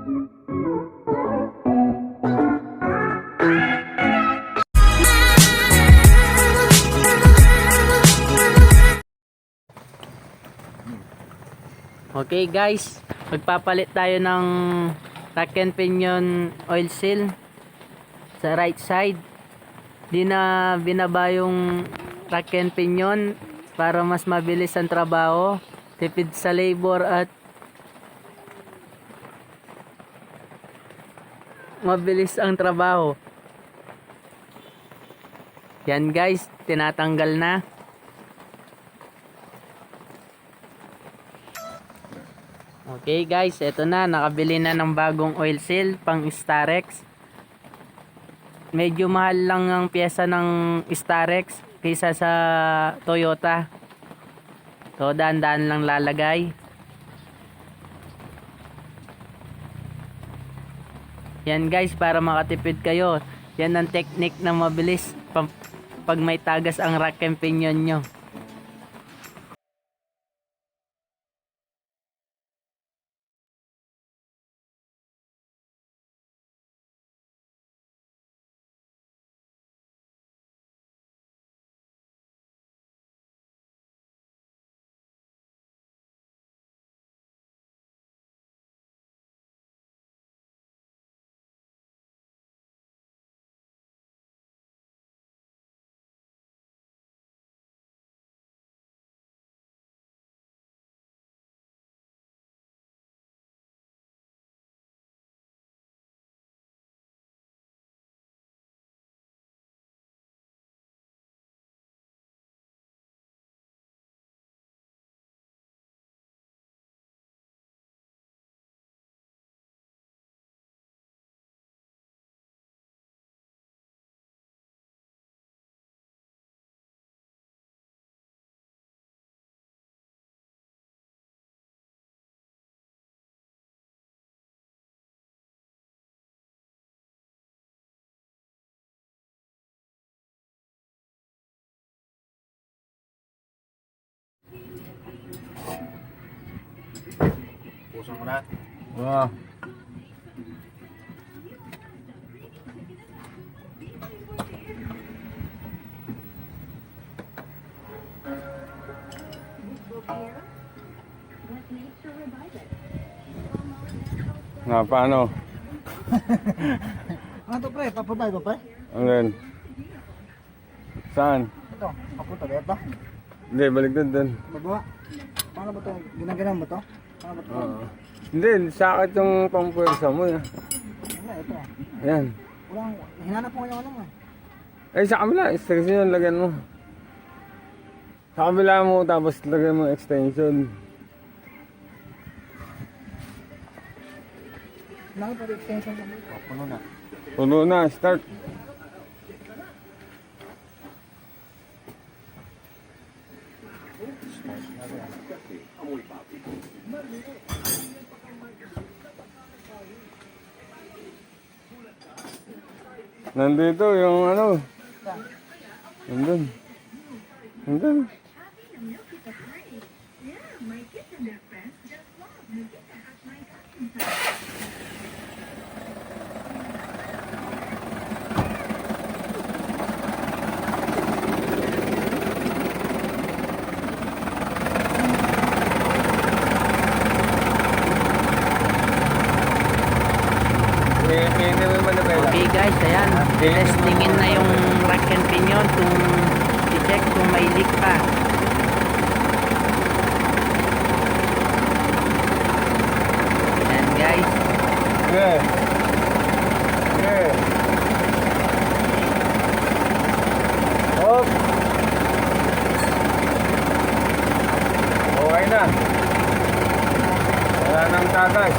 Okay guys, magpapalit tayo ng rack and pinion oil seal sa right side. Di na binaba yung rack and pinion para mas mabilis ang trabaho, tipid sa labor at mabilis ang trabaho. Yan guys, tinatanggal na. Okay guys, eto na, nakabili na ng bagong oil seal pang Starex. Medyo mahal lang ang pyesa ng Starex kaysa sa Toyota. So daan-daan lang lalagay. Yan guys, para makatipid kayo. Yan ang technique na mabilis pag may tagas ang rack and pinion nyo. Pusang ko na. Oo. Nga, paano? Ano to pre? Papabay ba pre? Ano yun? Saan? Ito, papunta ba ito? Hindi, balik din. Baba. Paano ba ito? Ginaganan ba ito? Paano ba ito? Oo. Hindi, sakit yung pampuwersa mo. Ano ito? Yan. Walang, hinanap ko yung ano mo. Ay, sa kabila, extension lagyan mo. Sa kabila mo, tapos lagyan mo extension. Laki pa rin extension ko. Puno na. Puno na, start. Nandito yung ano. Nandun. Nandun. Okay guys, ayan, testingin na yung rack and pinion kung i-check kung may leak pa. Ayan guys. Okay. Okay. Hop. Okay na. Wala nang tagas.